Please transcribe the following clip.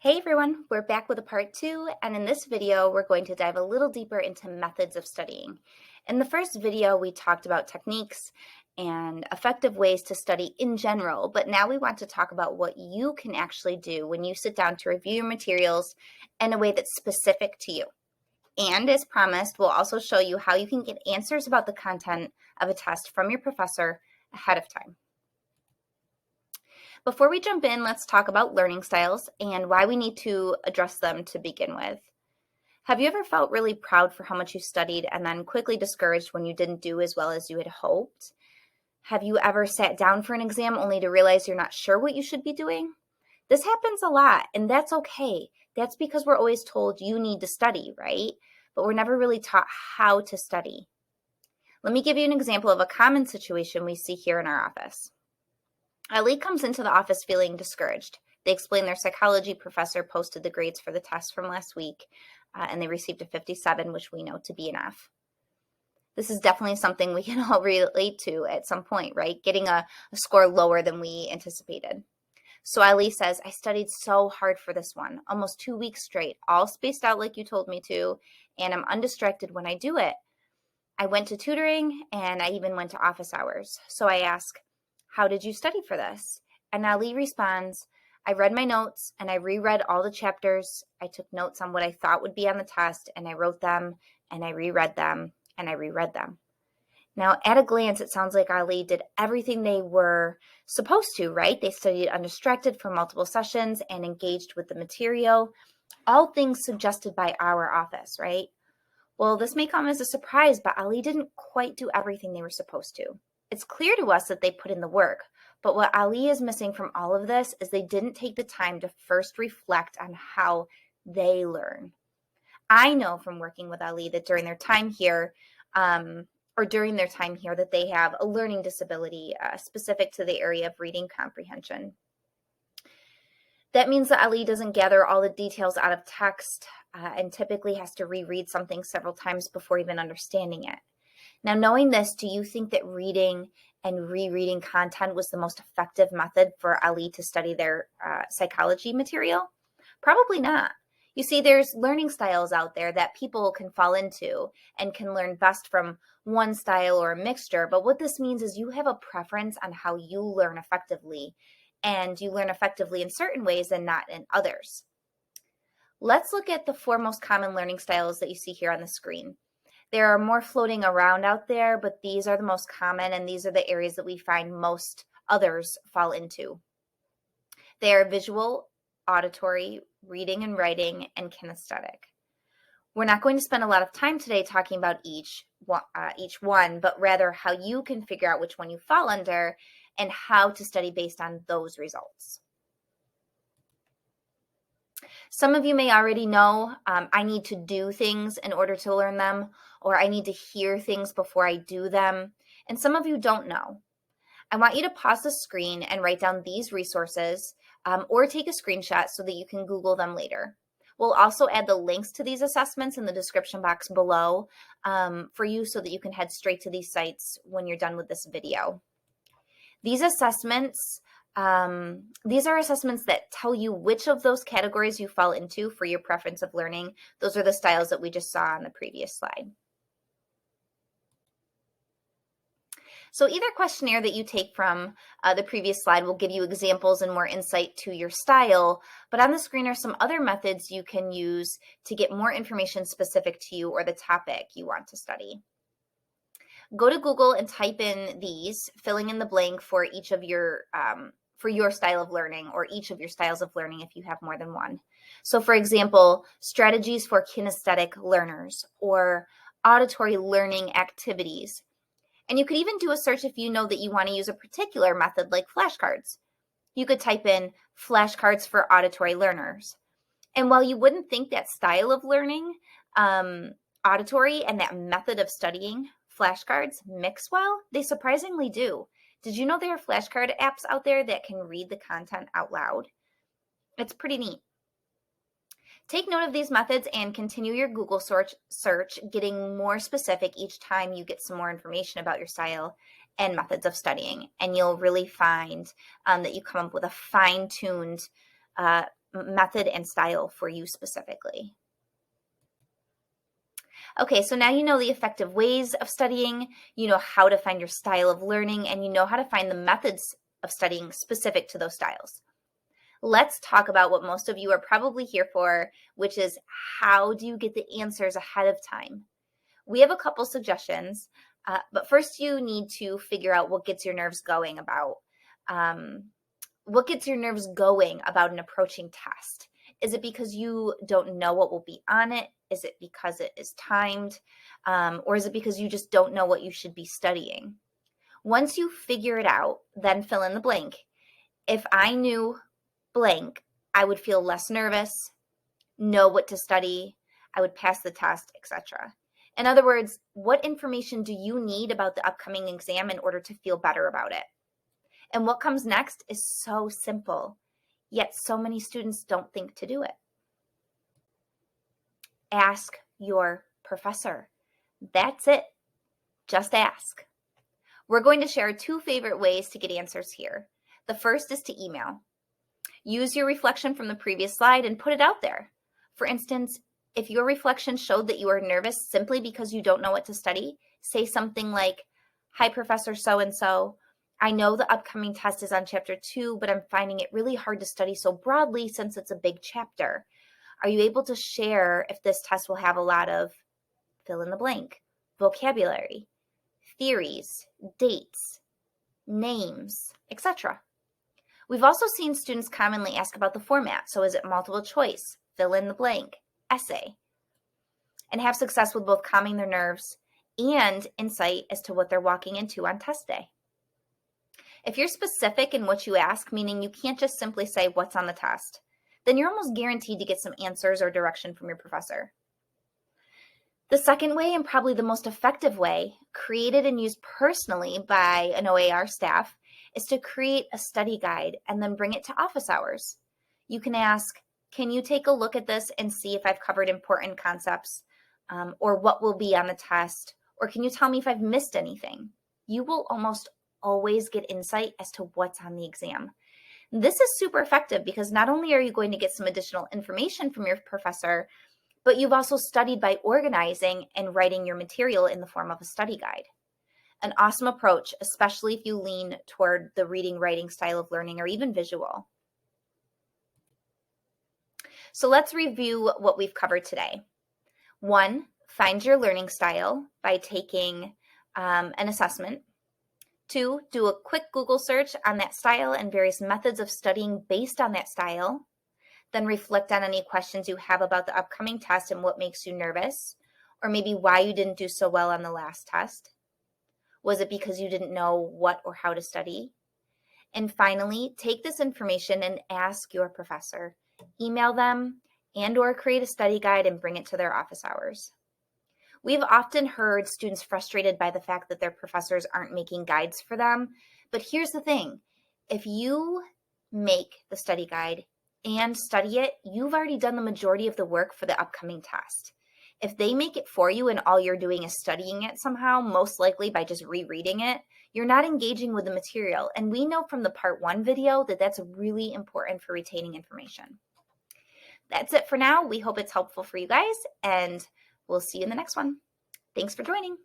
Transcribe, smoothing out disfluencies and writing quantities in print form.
Hey everyone, we're back with a part two, and in this video, we're going to dive a little deeper into methods of studying. In the first video, we talked about techniques and effective ways to study in general, but now we want to talk about what you can actually do when you sit down to review your materials in a way that's specific to you. And as promised, we'll also show you how you can get answers about the content of a test from your professor ahead of time. Before we jump in, let's talk about learning styles and why we need to address them to begin with. Have you ever felt really proud for how much you studied and then quickly discouraged when you didn't do as well as you had hoped? Have you ever sat down for an exam only to realize you're not sure what you should be doing? This happens a lot, and that's okay. That's because we're always told you need to study, right? But we're never really taught how to study. Let me give you an example of a common situation we see here in our office. Ali comes into the office feeling discouraged. They explain their psychology professor posted the grades for the test from last week, and they received a 57, which we know to be an F. This is definitely something we can all relate to at some point, right? Getting a score lower than we anticipated. So Ali says, I studied so hard for this one, almost 2 weeks straight, all spaced out like you told me to, and I'm undistracted when I do it. I went to tutoring, and I even went to office hours. So I ask, how did you study for this? And Ali responds, I read my notes and I reread all the chapters. I took notes on what I thought would be on the test and I wrote them and I reread them and I reread them. Now, at a glance, it sounds like Ali did everything they were supposed to, right? They studied undistracted for multiple sessions and engaged with the material, all things suggested by our office, right? Well, this may come as a surprise, but Ali didn't quite do everything they were supposed to. It's clear to us that they put in the work, but what Ali is missing from all of this is they didn't take the time to first reflect on how they learn. I know from working with Ali that during their time here, that they have a learning disability specific to the area of reading comprehension. That means that Ali doesn't gather all the details out of text and typically has to reread something several times before even understanding it. Now, knowing this, do you think that reading and rereading content was the most effective method for Ali to study their psychology material? Probably not. You see, there's learning styles out there that people can fall into and can learn best from one style or a mixture. But what this means is you have a preference on how you learn effectively, and you learn effectively in certain ways and not in others. Let's look at the 4 most common learning styles that you see here on the screen. There are more floating around out there, but these are the most common, and these are the areas that we find most others fall into. They are visual, auditory, reading and writing, and kinesthetic. We're not going to spend a lot of time today talking about each one, but rather how you can figure out which one you fall under and how to study based on those results. Some of you may already know I need to do things in order to learn them, or I need to hear things before I do them. And some of you don't know. I want you to pause the screen and write down these resources or take a screenshot so that you can Google them later. We'll also add the links to these assessments in the description box below for you so that you can head straight to these sites when you're done with this video. These assessments these are assessments that tell you which of those categories you fall into for your preference of learning. Those are the styles that we just saw on the previous slide. So either questionnaire that you take from the previous slide will give you examples and more insight to your style, but on the screen are some other methods you can use to get more information specific to you or the topic you want to study. Go to Google and type in these, filling in the blank for each of your style of learning or each of your styles of learning if you have more than one. So for example, strategies for kinesthetic learners or auditory learning activities. And you could even do a search if you know that you want to use a particular method like flashcards. You could type in flashcards for auditory learners. And while you wouldn't think that style of learning, auditory and that method of studying, flashcards, mix well, they surprisingly do. Did you know there are flashcard apps out there that can read the content out loud? It's pretty neat. Take note of these methods and continue your Google search, getting more specific each time you get some more information about your style and methods of studying. And you'll really find that you come up with a fine-tuned method and style for you specifically. Okay, so now you know the effective ways of studying, you know how to find your style of learning, and you know how to find the methods of studying specific to those styles. Let's talk about what most of you are probably here for, which is how do you get the answers ahead of time? We have a couple suggestions, but first you need to figure out what gets your nerves going about. What gets your nerves going about an approaching test? Is it because you don't know what will be on it? Is it because it is timed? Or is it because you just don't know what you should be studying? Once you figure it out, then fill in the blank. If I knew blank, I would feel less nervous, know what to study, I would pass the test, etc. In other words, what information do you need about the upcoming exam in order to feel better about it? And what comes next is so simple, yet so many students don't think to do it. Ask your professor. That's it. Just ask. We're going to share 2 favorite ways to get answers here. The first is to email. Use your reflection from the previous slide and put it out there. For instance, if your reflection showed that you are nervous simply because you don't know what to study, say something like, "Hi, Professor so-and-so. I know the upcoming test is on chapter 2, but I'm finding it really hard to study so broadly since it's a big chapter. Are you able to share if this test will have a lot of fill in the blank, vocabulary, theories, dates, names, etc.? We've also seen students commonly ask about the format. So is it multiple choice, fill in the blank, essay, and have success with both calming their nerves and insight as to what they're walking into on test day. If you're specific in what you ask, meaning you can't just simply say what's on the test, then you're almost guaranteed to get some answers or direction from your professor. The second way, and probably the most effective way, created and used personally by an OAR staff, is to create a study guide and then bring it to office hours. You can ask, can you take a look at this and see if I've covered important concepts, or what will be on the test, or can you tell me if I've missed anything? You will almost always get insight as to what's on the exam. This is super effective because not only are you going to get some additional information from your professor, but you've also studied by organizing and writing your material in the form of a study guide. An awesome approach, especially if you lean toward the reading, writing style of learning, or even visual. So let's review what we've covered today. 1, find your learning style by taking an assessment. 2, do a quick Google search on that style and various methods of studying based on that style. Then reflect on any questions you have about the upcoming test and what makes you nervous, or maybe why you didn't do so well on the last test. Was it because you didn't know what or how to study? And finally, take this information and ask your professor. Email them and/or create a study guide and bring it to their office hours. We've often heard students frustrated by the fact that their professors aren't making guides for them. But here's the thing. If you make the study guide and study it, you've already done the majority of the work for the upcoming test. If they make it for you and all you're doing is studying it somehow, most likely by just rereading it, you're not engaging with the material. And we know from the part 1 video that that's really important for retaining information. That's it for now. We hope it's helpful for you guys, and we'll see you in the next one. Thanks for joining.